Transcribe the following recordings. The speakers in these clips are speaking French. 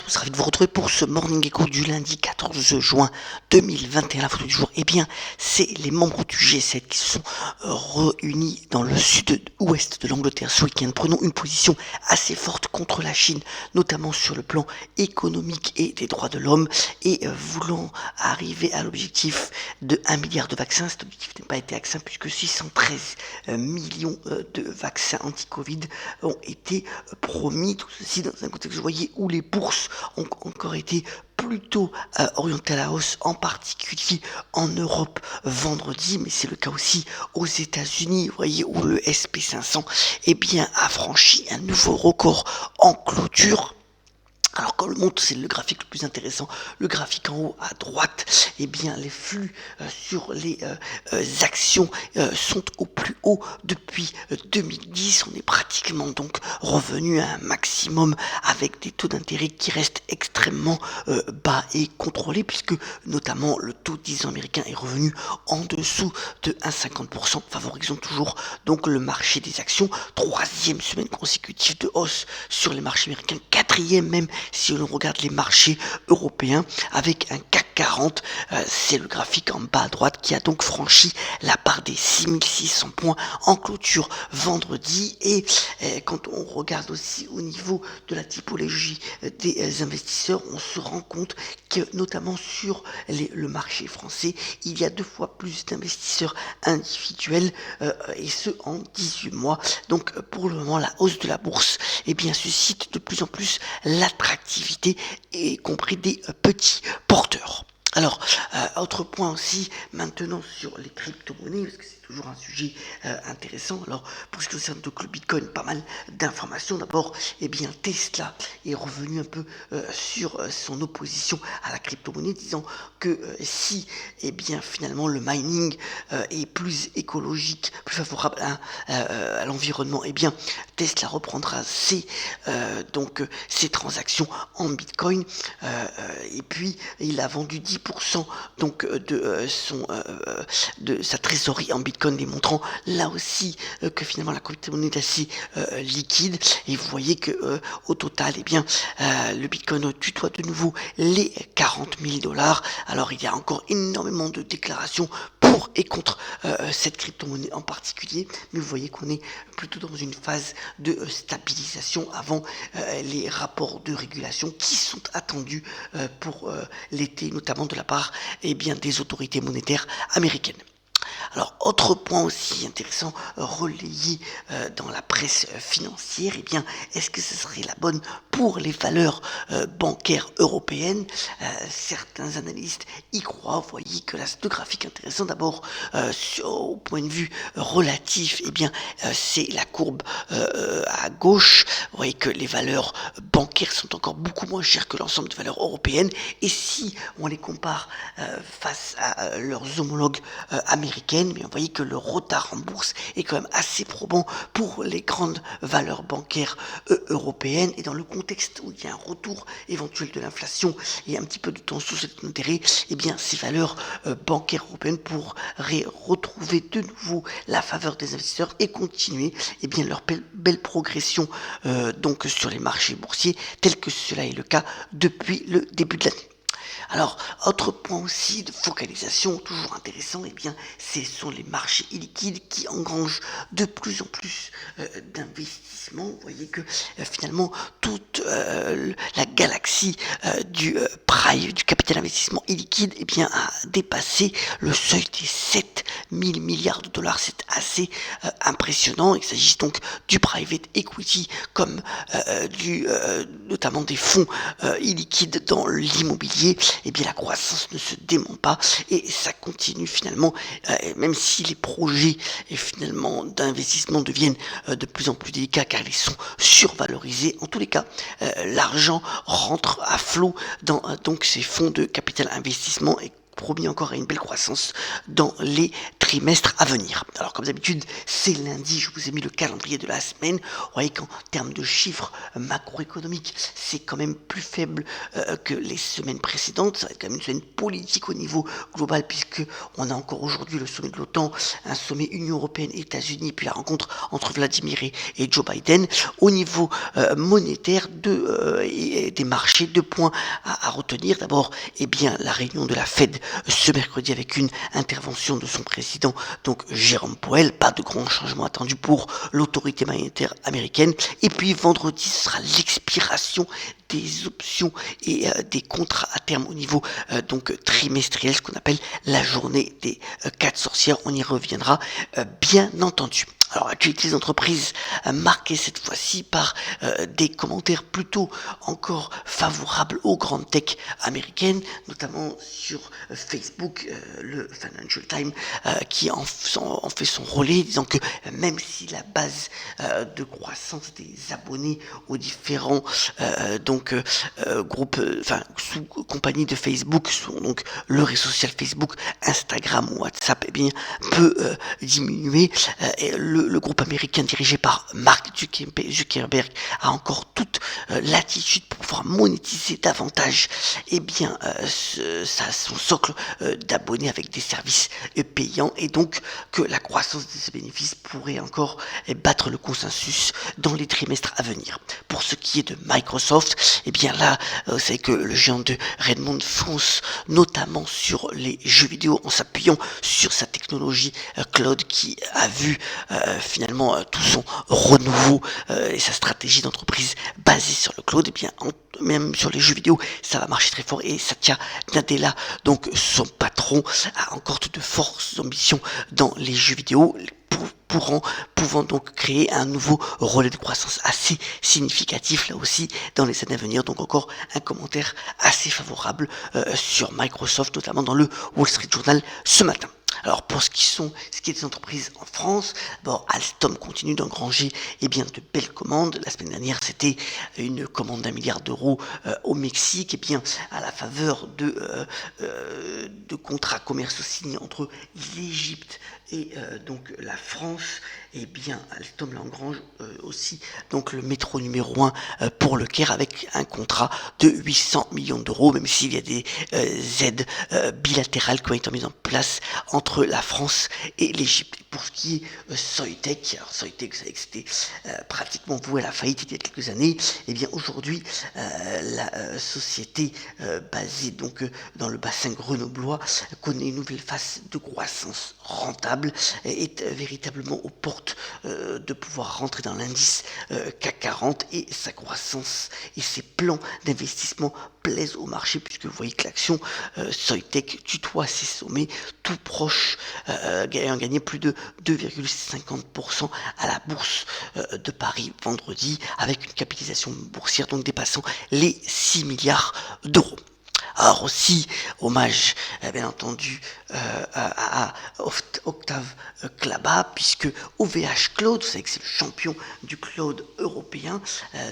tous, ravi de vous retrouver pour ce Morning Echo du lundi 14 juin 2021. La photo du jour, eh bien, c'est les membres du G7 qui se sont réunis dans le sud-ouest de l'Angleterre ce week-end. Prenons une position assez forte contre la Chine, notamment sur le plan économique et des droits de l'homme, et voulant arriver à l'objectif de 1 milliard de vaccins. Cet objectif n'a pas été atteint puisque 613 millions de vaccins anti-Covid ont été promis. Tout ceci dans un contexte, vous voyez, où les bourses ont encore été plutôt orientées à la hausse, en particulier en Europe vendredi, mais c'est le cas aussi aux États-Unis. Vous voyez, où le SP500 eh bien, a franchi un nouveau record en clôture. Alors quand le montre, c'est le graphique le plus intéressant, le graphique en haut à droite, eh bien les flux sur les actions sont au plus haut depuis 2010. On est pratiquement donc revenu à un maximum avec des taux d'intérêt qui restent extrêmement bas et contrôlés, puisque notamment le taux 10 ans américain est revenu en dessous de 1,50%, favorisant toujours donc le marché des actions. Troisième semaine consécutive de hausse sur les marchés américains, quatrième même si l'on regarde les marchés européens, avec un CAC 40, c'est le graphique en bas à droite qui a donc franchi la barre des 6600 points en clôture vendredi. Et quand on regarde aussi au niveau de la typologie des investisseurs, on se rend compte que notamment sur le marché français, il y a 2 fois plus d'investisseurs individuels, et ce en 18 mois. Donc pour le moment, la hausse de la bourse eh bien, suscite de plus en plus l'attractivité, y compris des petits porteurs. Alors, autre point aussi, maintenant sur les crypto-monnaies, parce que c'est toujours un sujet intéressant. Alors, pour ce qui concerne donc le Bitcoin, pas mal d'informations. D'abord, eh bien, Tesla est revenu un peu sur son opposition à la crypto-monnaie, disant que si, eh bien, finalement, le mining est plus écologique, plus favorable à l'environnement, eh bien, Tesla reprendra ses transactions en Bitcoin. Et puis, il a vendu 10% donc de sa trésorerie en Bitcoin, démontrant là aussi que finalement la crypto-monnaie est assez liquide. Et vous voyez que au total, eh bien, le Bitcoin tutoie de nouveau les 40 000 $. Alors il y a encore énormément de déclarations pour et contre cette crypto-monnaie en particulier, mais vous voyez qu'on est plutôt dans une phase de stabilisation avant les rapports de régulation qui sont attendus pour l'été, notamment de la part eh bien, des autorités monétaires américaines. Alors, autre point aussi intéressant relayé dans la presse financière, eh bien, est-ce que ce serait la bonne pour les valeurs bancaires européennes? Certains analystes y croient. Vous voyez que là, c'est 2 graphiques intéressants. D'abord, au point de vue relatif, eh bien, c'est la courbe à gauche. Vous voyez que les valeurs bancaires sont encore beaucoup moins chères que l'ensemble des valeurs européennes. Et si on les compare face à leurs homologues américaines, mais on voyait que le retard en bourse est quand même assez probant pour les grandes valeurs bancaires européennes. Et dans le contexte où il y a un retour éventuel de l'inflation et un petit peu de tension sur les intérêts, eh bien ces valeurs bancaires européennes pourraient retrouver de nouveau la faveur des investisseurs et continuer eh bien leur belle progression donc sur les marchés boursiers, tel que cela est le cas depuis le début de l'année. Alors, autre point aussi de focalisation, toujours intéressant, eh bien, ce sont les marchés illiquides qui engrangent de plus en plus d'investissements. Vous voyez que finalement, toute la galaxie du capital investissement illiquide eh bien, a dépassé le seuil des 7 000 milliards de dollars. C'est assez impressionnant. Il s'agit donc du private equity comme notamment des fonds illiquides dans l'immobilier. Eh bien la croissance ne se dément pas et ça continue finalement, même si les projets et finalement d'investissement deviennent de plus en plus délicats car ils sont survalorisés. En tous les cas, l'argent rentre à flot dans donc ces fonds de capital investissement et promis encore une belle croissance dans les trimestres à venir. Alors comme d'habitude, c'est lundi, je vous ai mis le calendrier de la semaine. Vous voyez qu'en termes de chiffres macroéconomiques, c'est quand même plus faible que les semaines précédentes. Ça va être quand même une semaine politique au niveau global, puisque on a encore aujourd'hui le sommet de l'OTAN, un sommet Union européenne, États-Unis, puis la rencontre entre Vladimir et Joe Biden. Au niveau monétaire des marchés, 2 points à retenir. D'abord, eh bien, la réunion de la Fed ce mercredi avec une intervention de son président, donc Jérôme Powell. Pas de grands changements attendus pour l'autorité monétaire américaine. Et puis vendredi, ce sera l'expiration des options et des contrats à terme au niveau donc trimestriel, ce qu'on appelle la journée des 4 sorcières. On y reviendra bien entendu. Alors, l'actualité des entreprises marquée cette fois-ci par des commentaires plutôt encore favorables aux grandes tech américaines, notamment sur Facebook, le Financial Times qui en fait son relais, disant que même si la base de croissance des abonnés aux différents groupes, sous-compagnies de Facebook, sont donc le réseau social Facebook, Instagram ou WhatsApp, eh bien, peut diminuer. Le groupe américain dirigé par Mark Zuckerberg a encore toute l'attitude pour pouvoir monétiser davantage son socle d'abonnés avec des services payants, et donc que la croissance de ces bénéfices pourrait encore battre le consensus dans les trimestres à venir. Pour ce qui est de Microsoft, eh bien là, vous savez que le géant de Redmond fonce notamment sur les jeux vidéo en s'appuyant sur sa technologie cloud, qui a vu finalement tout son renouveau et sa stratégie d'entreprise basée sur le cloud. Et bien même sur les jeux vidéo, ça va marcher très fort, et Satya Nadella, donc son patron, a encore de fortes ambitions dans les jeux vidéo, pouvant donc créer un nouveau relais de croissance assez significatif là aussi dans les années à venir. Donc encore un commentaire assez favorable sur Microsoft, notamment dans le Wall Street Journal ce matin. Alors pour ce qui est des entreprises en France, Alstom continue d'engranger de belles commandes. La semaine dernière, c'était une commande d'1 milliard d'euros au Mexique, à la faveur de contrats commerciaux signés entre l'Égypte et donc la France. Alstom l'engrange aussi donc le métro numéro 1 pour le Caire, avec un contrat de 800 millions d'euros, même s'il y a des aides bilatérales qui ont été mises en place entre la France et l'Égypte. Pour ce qui est Soitec, vous savez que c'était pratiquement voué à la faillite il y a quelques années. Aujourd'hui, la société basée donc dans le bassin grenoblois connaît une nouvelle phase de croissance rentable, est véritablement aux portes de pouvoir rentrer dans l'indice CAC 40, et sa croissance et ses plans d'investissement plaisent au marché, puisque vous voyez que l'action Soitec tutoie ses sommets, tout proche, ayant gagné plus de 2,50% à la bourse de Paris vendredi, avec une capitalisation boursière donc dépassant les 6 milliards d'euros. Alors aussi, hommage bien entendu à Octave Klaba, puisque OVH Cloud, vous savez que c'est le champion du cloud européen,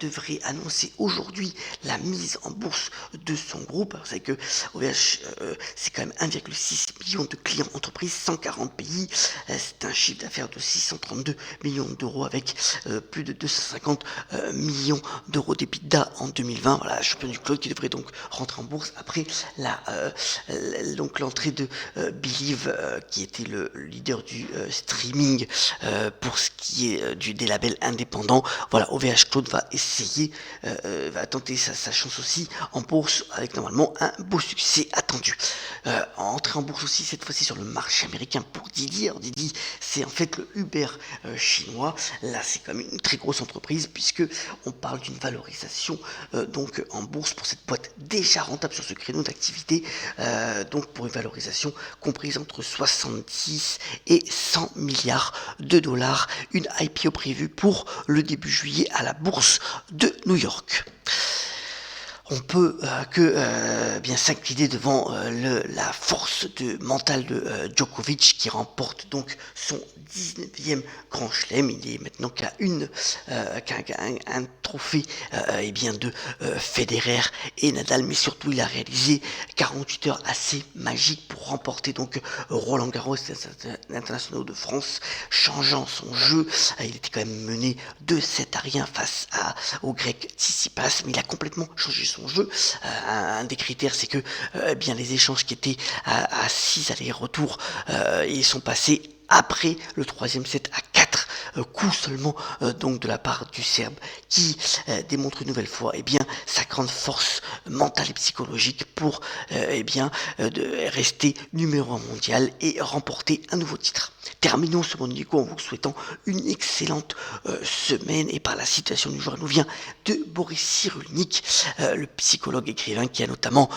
devrait annoncer aujourd'hui la mise en bourse de son groupe. Alors, vous savez que OVH, c'est quand même 1,6 million de clients entreprises, 140 pays, c'est un chiffre d'affaires de 632 millions d'euros, avec plus de 250 millions d'euros d'EBITDA en 2020. Voilà, champion du cloud qui devrait donc rentrer en bourse après l'entrée de Believe, qui était le leader du streaming pour ce qui est des labels indépendants. Voilà, OVH Cloud va tenter sa chance aussi en bourse, avec normalement un beau succès attendu. Entrée en bourse aussi cette fois-ci sur le marché américain pour Didi. Alors Didi, c'est en fait le Uber chinois. Là, c'est quand même une très grosse entreprise, puisque on parle d'une valorisation donc en bourse pour cette boîte déjà rentable sur ce créneau d'activité, donc pour une valorisation comprise entre 70 et 100 milliards de dollars. Une IPO prévue pour le début juillet à la bourse de New York. On peut bien s'incliner devant la force mentale de Djokovic qui remporte donc son 19e Grand Chelem. Il est maintenant qu'à un trophée de Federer et Nadal, mais surtout il a réalisé 48 heures assez magiques pour remporter donc Roland Garros, l'international de France, changeant son jeu. Il était quand même mené 2-7-1 face au grec Tsitsipas, mais il a complètement changé son jeu. Un des critères, c'est que les échanges qui étaient à 6 allers-retours, ils sont passés après le troisième set à 4 coups seulement donc de la part du Serbe, qui démontre une nouvelle fois sa grande force mentale et psychologique pour de rester numéro 1 mondial et remporter un nouveau titre. Terminons ce Mondico en vous souhaitant une excellente semaine, et par la citation du jour, elle nous vient de Boris Cyrulnik, le psychologue écrivain, qui a notamment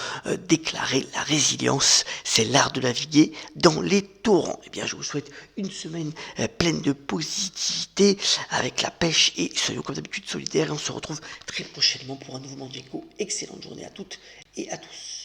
déclaré: la résilience, c'est l'art de naviguer dans les torrents. Je vous souhaite une semaine pleine de positivité avec la pêche, et soyons comme d'habitude solidaires, et on se retrouve très prochainement pour un nouveau Mondico. Excellente journée à toutes et à tous.